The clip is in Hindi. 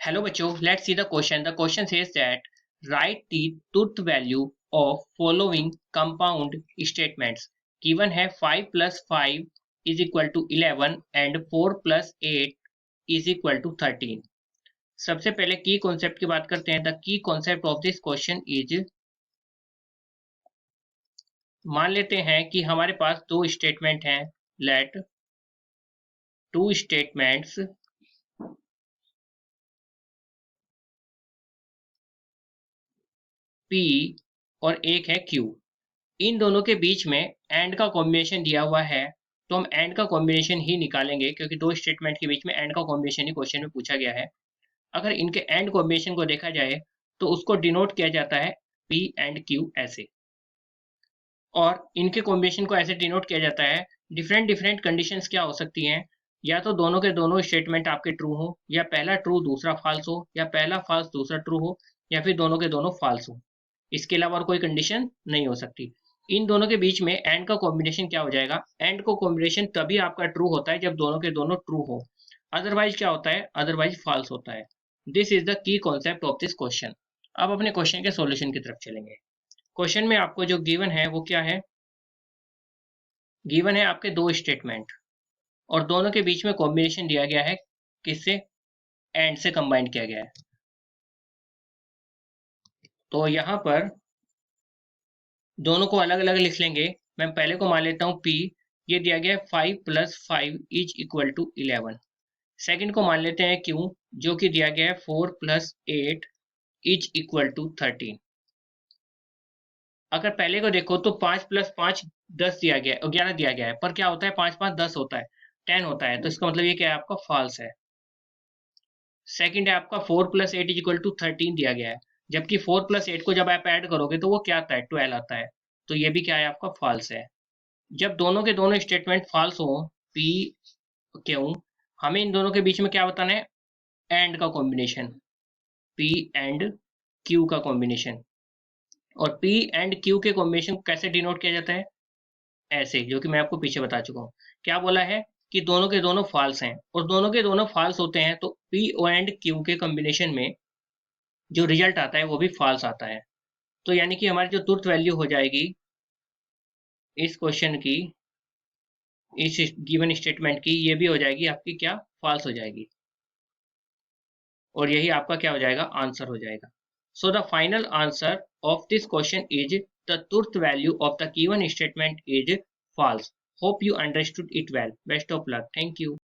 Hello बच्चों, let's see the question. The question says that write the truth value of following compound statements. Given है 5 plus 5 is equal to 11 and 4 plus 8 is equal to 13. सबसे पहले की कॉन्सेप्ट की बात करते हैं. The key concept of this question is, मान लेते हैं कि हमारे पास दो स्टेटमेंट हैं. लेट टू स्टेटमेंट्स P और एक है Q. इन दोनों के बीच में एंड का कॉम्बिनेशन दिया हुआ है, तो हम एंड का कॉम्बिनेशन ही निकालेंगे क्योंकि दो स्टेटमेंट के बीच में एंड का कॉम्बिनेशन ही क्वेश्चन में पूछा गया है. अगर इनके एंड कॉम्बिनेशन को देखा जाए तो उसको डिनोट किया जाता है P एंड Q ऐसे, और इनके कॉम्बिनेशन को ऐसे डिनोट किया जाता है. डिफरेंट डिफरेंट कंडीशंस क्या हो सकती हैं, या तो दोनों के दोनों स्टेटमेंट आपके ट्रू हो, या पहला ट्रू दूसरा फॉल्स हो, या पहला फॉल्स दूसरा ट्रू हो, या फिर दोनों के दोनों फॉल्स हो. इसके अलावा और कोई कंडीशन नहीं हो सकती. इन दोनों के बीच में एंड का कॉम्बिनेशन क्या हो जाएगा, एंड को कॉम्बिनेशन तभी आपका ट्रू होता है जब दोनों के दोनों ट्रू हो, अदरवाइज क्या होता है, अदरवाइज फॉल्स होता है. This is the key concept of this question. अब अपने क्वेश्चन के सॉल्यूशन की तरफ चलेंगे. क्वेश्चन में आपको जो गिवन है वो क्या है, गिवन है आपके दो स्टेटमेंट और दोनों के बीच में कॉम्बिनेशन दिया गया है, किससे, एंड से कंबाइन किया गया है. तो यहां पर दोनों को अलग अलग लिख लेंगे. मैं पहले को मान लेता हूँ P. ये दिया गया है 5 plus 5 is equal to 11. Second को मान लेते हैं Q, जो कि दिया गया है 4 plus 8 इज इक्वल टू 13. अगर पहले को देखो तो 5 plus 5 10 दिया गया है, 11 दिया गया है, पर क्या होता है 5 5 10 होता है, 10 होता है, तो इसका मतलब ये क्या है, आपका फॉल्स है. सेकंड है आपका 4 plus 8 इज इक्वल टू 13 दिया गया है, जबकि 4 plus 8 को जब आप ऐड करोगे तो वो क्या आता है, 12 आता है, तो ये भी क्या है, आपका फॉल्स है. जब दोनों के दोनों स्टेटमेंट फॉल्स हो, P क्यों, हमें इन दोनों के बीच में क्या बताना है, एंड का कॉम्बिनेशन, P एंड Q का कॉम्बिनेशन. और P एंड Q के कॉम्बिनेशन को कैसे डिनोट किया जाता है, ऐसे, जो कि मैं आपको पीछे बता चुका हूँ. क्या बोला है कि दोनों के दोनों फॉल्स हैं, और दोनों के दोनों फॉल्स होते हैं तो P एंड Q के कॉम्बिनेशन में जो रिजल्ट आता है वो भी फॉल्स आता है. तो यानी कि हमारी जो ट्रुथ वैल्यू हो जाएगी इस क्वेश्चन की, इस गिवन स्टेटमेंट की, ये भी हो जाएगी आपकी क्या, फॉल्स हो जाएगी, और यही आपका क्या हो जाएगा, आंसर हो जाएगा. So the final answer of this question is the truth value of the given statement is false. Hope you understood it well. Best of luck. Thank you.